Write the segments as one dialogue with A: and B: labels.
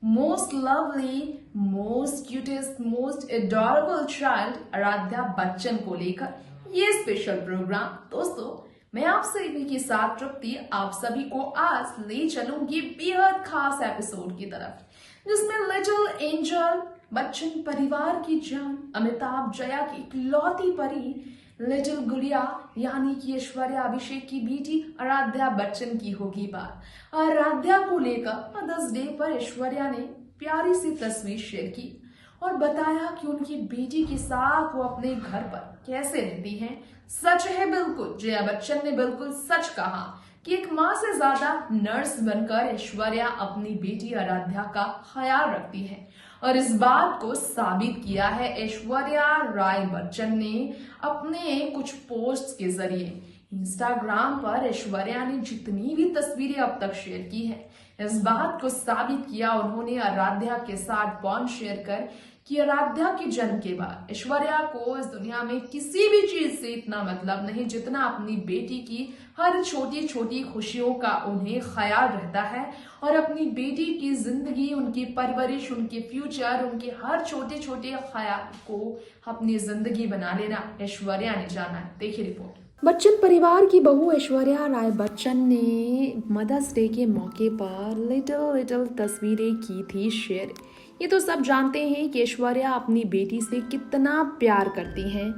A: Most lovely, most cutest, most adorable child Aaradhya Bachchan को लेकर ये स्पेशल प्रोग्राम। दोस्तों, मैं आप सभी के साथ तृप्ति आप सभी को आज ले चलूंगी बेहद खास एपिसोड की तरफ, जिसमें लिटिल एंजल बच्चन परिवार की जान, अमिताभ जया की इकलौती परी लिटिल गुड़िया यानी कि ऐश्वर्या अभिषेक की बेटी आराध्या बच्चन की होगी बात। आराध्या को लेकर मदर्स डे पर ऐश्वर्या ने प्यारी सी तस्वीर शेयर की और बताया कि उनकी बेटी के साथ वो अपने घर पर कैसे रहती हैं। सच है, बिल्कुल जया बच्चन ने बिल्कुल सच कहा कि एक माँ से ज्यादा नर्स बनकर ऐश्वर्या अपनी बेटी आराध्या का ख्याल रखती है और इस बात को साबित किया है ऐश्वर्या राय बच्चन ने अपने कुछ पोस्ट्स के जरिए। इंस्टाग्राम पर ऐश्वर्या ने जितनी भी तस्वीरें अब तक शेयर की है, इस बात को साबित किया उन्होंने आराध्या के साथ बॉन्ड शेयर कर कि आराध्या के जन्म के बाद ऐश्वर्या को इस दुनिया में किसी भी चीज से इतना मतलब नहीं जितना अपनी बेटी की हर छोटी छोटी खुशियों का उन्हें ख्याल रहता है और अपनी बेटी की जिंदगी, उनकी परवरिश, उनके फ्यूचर, उनके हर छोटे छोटे ख्याल को अपनी जिंदगी बना लेना ऐश्वर्या ने जाना है। देखिए रिपोर्ट।
B: बच्चन परिवार की बहू ऐश्वर्या राय बच्चन ने मदर्स डे के मौके पर लिटिल तस्वीरें की थी शेयर। ये तो सब जानते हैं कि ऐश्वर्या अपनी बेटी से कितना प्यार करती हैं।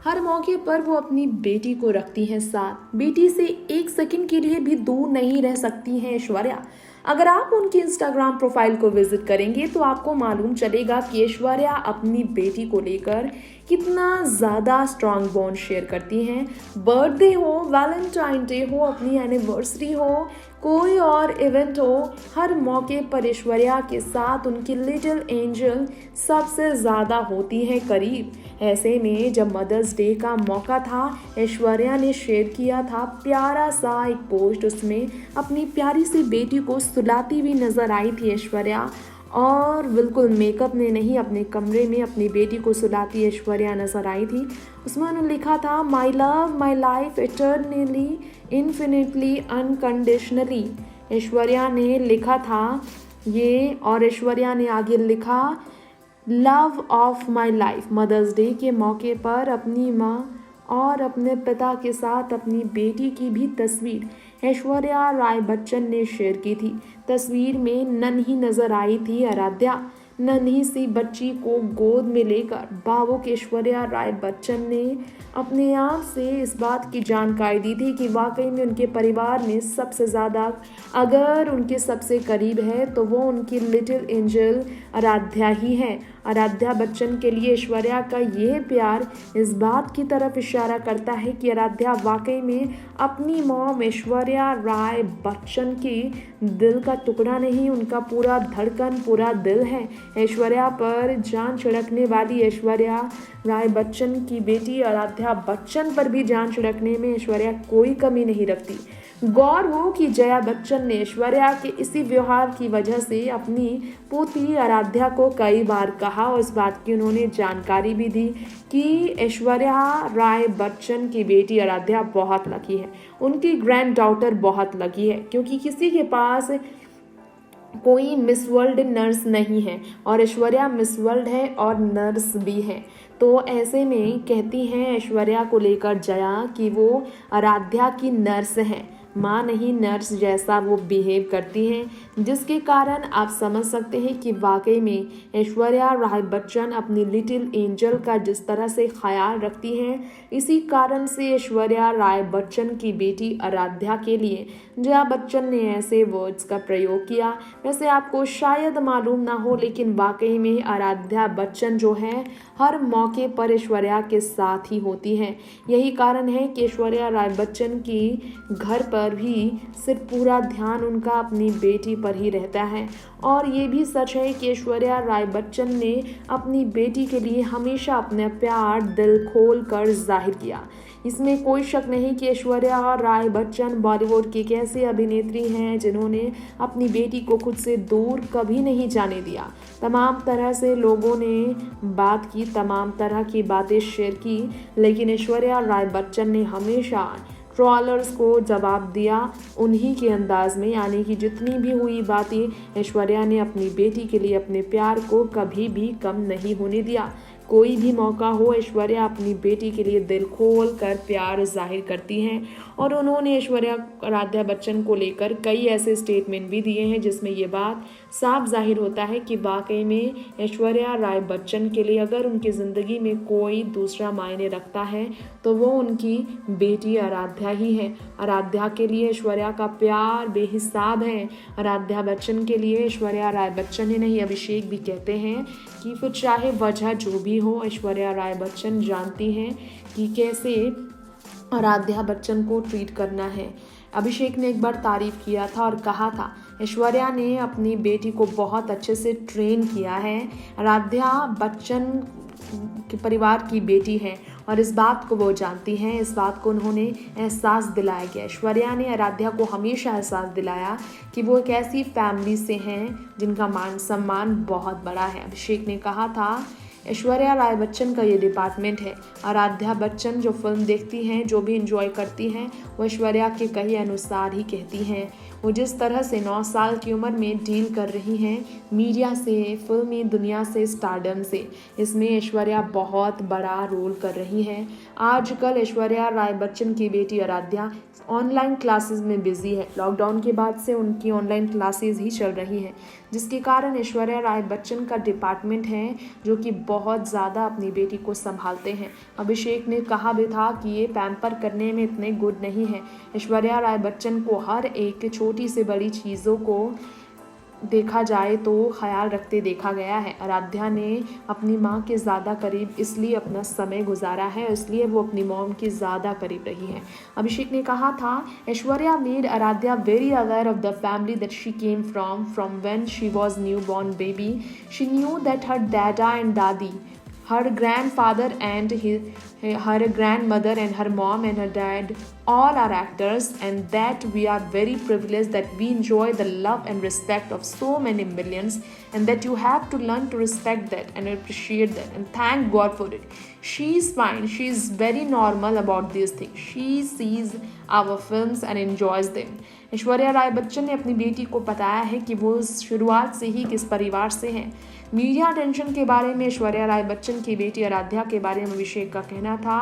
B: हर मौके पर वो अपनी बेटी को रखती हैं साथ। बेटी से एक सेकंड के लिए भी दूर नहीं रह सकती हैं ऐश्वर्या। अगर आप उनकी इंस्टाग्राम प्रोफाइल को विजिट करेंगे तो आपको मालूम चलेगा कि ऐश्वर्या अपनी बेटी को लेकर कितना ज़्यादा स्ट्रॉन्ग बॉन्ड शेयर करती हैं। बर्थडे हो, वैलेंटाइन डे हो, अपनी एनिवर्सरी हो, कोई और इवेंट हो, हर मौके पर ऐश्वर्या के साथ उनकी लिटिल एंजल सबसे ज़्यादा होती है करीब। ऐसे में जब मदर्स डे का मौका था, ऐश्वर्या ने शेयर किया था प्यारा सा एक पोस्ट। उसमें अपनी प्यारी सी बेटी को सुलाती हुई नजर आई थी ऐश्वर्या और बिल्कुल मेकअप में नहीं, अपने कमरे में अपनी बेटी को सुलाती ऐश्वर्या नजर आई थी। उसमें उन्होंने लिखा था, my love my life eternally infinitely unconditionally. Aishwarya ने लिखा था ये और ऐश्वर्या ने आगे लिखा, love of my life. Mother's day के मौके पर अपनी माँ और अपने पिता के साथ अपनी बेटी की भी तस्वीर ऐश्वर्या राय बच्चन ने शेयर की थी। तस्वीर में नन्ही नजर आई थी आराध्या। नन्ही सी बच्ची को गोद में लेकर भावुक ऐश्वर्या राय बच्चन ने अपने आप से इस बात की जानकारी दी थी कि वाकई में उनके परिवार में सबसे ज़्यादा अगर उनके सबसे करीब है तो वो उनकी लिटिल एंजल आराध्या ही है। आराध्या बच्चन के लिए ऐश्वर्या का यह प्यार इस बात की तरफ इशारा करता है कि आराध्या वाकई में अपनी मॉम ऐश्वर्या राय बच्चन की दिल का टुकड़ा नहीं, उनका पूरा धड़कन, पूरा दिल है। ऐश्वर्या पर जान छिड़कने वाली ऐश्वर्या राय बच्चन की बेटी आराध्या बच्चन पर भी जान छिड़कने में ऐश्वर्या कोई कमी नहीं रखती। गौर हो कि जया बच्चन ने ऐश्वर्या के इसी व्यवहार की वजह से अपनी पोती आराध्या को कई बार कहा और इस बात की उन्होंने जानकारी भी दी कि ऐश्वर्या राय बच्चन की बेटी आराध्या बहुत लकी है, उनकी ग्रैंड डॉटर बहुत लकी है, क्योंकि किसी के पास कोई मिस वर्ल्ड नर्स नहीं है और ऐश्वर्या मिस वर्ल्ड है और नर्स भी है। तो ऐसे में कहती हैं ऐश्वर्या को लेकर जया कि वो आराध्या की नर्स हैं, माँ नहीं नर्स जैसा वो बिहेव करती हैं, जिसके कारण आप समझ सकते हैं कि वाकई में ऐश्वर्या राय बच्चन अपनी लिटिल एंजल का जिस तरह से ख्याल रखती हैं, इसी कारण से ऐश्वर्या राय बच्चन की बेटी आराध्या के लिए जया बच्चन ने ऐसे वर्ड्स का प्रयोग किया। वैसे आपको शायद मालूम ना हो, लेकिन वाकई में आराध्या बच्चन जो है हर मौके पर ऐश्वर्या के साथ ही होती हैं। यही कारण है कि ऐश्वर्या राय बच्चन की घर पर भी सिर्फ पूरा ध्यान उनका अपनी बेटी पर ही रहता है। और ये भी सच है कि ऐश्वर्या राय बच्चन ने अपनी बेटी के लिए हमेशा अपना प्यार दिल खोल कर जाहिर किया। इसमें कोई शक नहीं कि ऐश्वर्या राय बच्चन बॉलीवुड की एक ऐसी अभिनेत्री हैं जिन्होंने अपनी बेटी को खुद से दूर कभी नहीं जाने दिया। तमाम तरह से लोगों ने बात की, तमाम तरह की बातें शेयर की, लेकिन ऐश्वर्या राय बच्चन ने हमेशा ट्रोलर्स को जवाब दिया उन्हीं के अंदाज में, यानी कि जितनी भी हुई बातें, ऐश्वर्या ने अपनी बेटी के लिए अपने प्यार को कभी भी कम नहीं होने दिया। कोई भी मौका हो, ऐश्वर्या अपनी बेटी के लिए दिल खोल कर प्यार जाहिर करती हैं और उन्होंने ऐश्वर्या आराध्या बच्चन को लेकर कई ऐसे स्टेटमेंट भी दिए हैं जिसमें ये बात साफ जाहिर होता है कि वाकई में ऐश्वर्या राय बच्चन के लिए अगर उनकी ज़िंदगी में कोई दूसरा मायने रखता है तो वो उनकी बेटी आराध्या ही है। आराध्या के लिए ऐश्वर्या का प्यार बेहिसाब है। आराध्या बच्चन के लिए ऐश्वर्या राय बच्चन ही नहीं, अभिषेक भी कहते हैं कि फिर चाहे वजह जो भी हो, ऐश्वर्या राय बच्चन जानती हैं कि कैसे आराध्या बच्चन को ट्रीट करना है। अभिषेक ने एक बार तारीफ किया था और कहा था ऐश्वर्या ने अपनी बेटी को बहुत अच्छे से ट्रेन किया है। आराध्या बच्चन के परिवार की बेटी है और इस बात को वो जानती हैं, इस बात को उन्होंने एहसास दिलाया गया। ऐश्वर्या ने आराध्या को हमेशा एहसास दिलाया कि वो एक ऐसी फैमिली से हैं जिनका मान सम्मान बहुत बड़ा है। अभिषेक ने कहा था ऐश्वर्या राय बच्चन का ये डिपार्टमेंट है। आराध्या बच्चन जो फिल्म देखती हैं, जो भी इंजॉय करती हैं, वो ऐश्वर्या के कहे अनुसार ही कहती हैं। वो जिस तरह से 9 साल की उम्र में डील कर रही हैं मीडिया से, फिल्मी दुनिया से, स्टारडम से, इसमें ऐश्वर्या बहुत बड़ा रोल कर रही हैं। आजकल ऐश्वर्या राय बच्चन की बेटी आराध्या ऑनलाइन क्लासेस में बिजी है। लॉकडाउन के बाद से उनकी ऑनलाइन क्लासेस ही चल रही हैं, जिसके कारण ऐश्वर्या राय बच्चन का डिपार्टमेंट है जो कि बहुत ज़्यादा अपनी बेटी को संभालते हैं। अभिषेक ने कहा भी था कि ये पैम्पर करने में इतने गुड नहीं है। ऐश्वर्या राय बच्चन को हर एक छोटी से बड़ी चीज़ों को देखा जाए तो ख्याल रखते देखा गया है। आराध्या ने अपनी माँ के ज़्यादा करीब इसलिए अपना समय गुजारा है, इसलिए वो अपनी मॉम के ज़्यादा करीब रही है। अभिषेक ने कहा था Aishwarya made Aaradhya very aware of the family that she came from when she was newborn baby. She knew that her dada and dadi, her grandfather and her grandmother and her mom and her dad all are actors, and that we are very privileged that we enjoy the love and respect of so many millions, and that you have to learn to respect that and appreciate that and thank God for it. She is fine, she is very normal about these things. She sees our films and enjoys them. Aishwarya Rai Bachchan ने अपनी बेटी को बताया है कि वो शुरुआत से ही किस परिवार से हैं। मीडिया अटेंशन के बारे में ऐश्वर्या राय बच्चन की बेटी आराध्या के बारे में अभिषेक का कहना था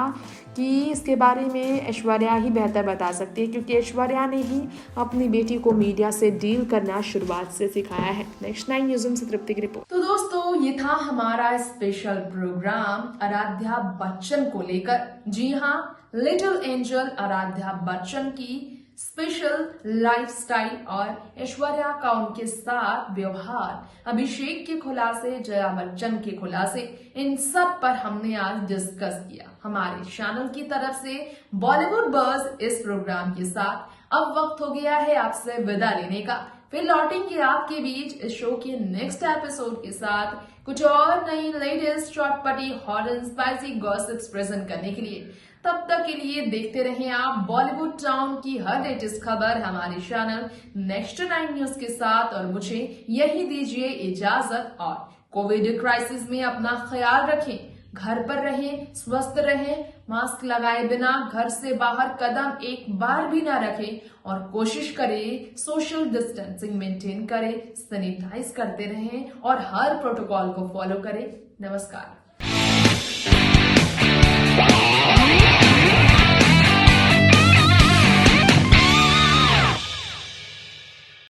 B: कि इसके बारे में ऐश्वर्या ही बेहतर बता सकती है, क्योंकि ऐश्वर्या ने ही अपनी बेटी को मीडिया से डील करना शुरुआत से सिखाया है। नेक्स्ट 9 न्यूज़ से तृप्ति की रिपोर्ट।
A: तो दोस्तों, ये था हमारा स्पेशल प्रोग्राम आराध्या बच्चन को लेकर। जी हाँ, लिटिल एंजल आराध्या बच्चन की स्पेशल लाइफस्टाइल और ऐश्वर्या का उनके साथ व्यवहार, अभिषेक के खुलासे, जया बच्चन के खुलासे, इन सब पर हमने आज डिस्कस किया। हमारे चैनल की तरफ से बॉलीवुड बज़ इस प्रोग्राम के साथ अब वक्त हो गया है आपसे विदा लेने का। फिर लौटेंगे आपके बीच इस शो के नेक्स्ट एपिसोड के साथ कुछ और नई लेटेस्ट चटपटी हॉट स्पाइसी गॉसिप्स प्रेजेंट करने के लिए। तब तक के लिए देखते रहें आप बॉलीवुड टाउन की हर लेटेस्ट खबर हमारे चैनल नेक्स्ट 9 न्यूज़ के साथ, और मुझे यही दीजिए इजाजत। और कोविड क्राइसिस में अपना ख्याल रखें, घर पर रहें, स्वस्थ रहें, मास्क लगाए बिना घर से बाहर कदम एक बार भी ना रखें, और कोशिश करें सोशल डिस्टेंसिंग मेंटेन करें, सैनिटाइज करते रहें और हर प्रोटोकॉल को फॉलो करें। नमस्कार।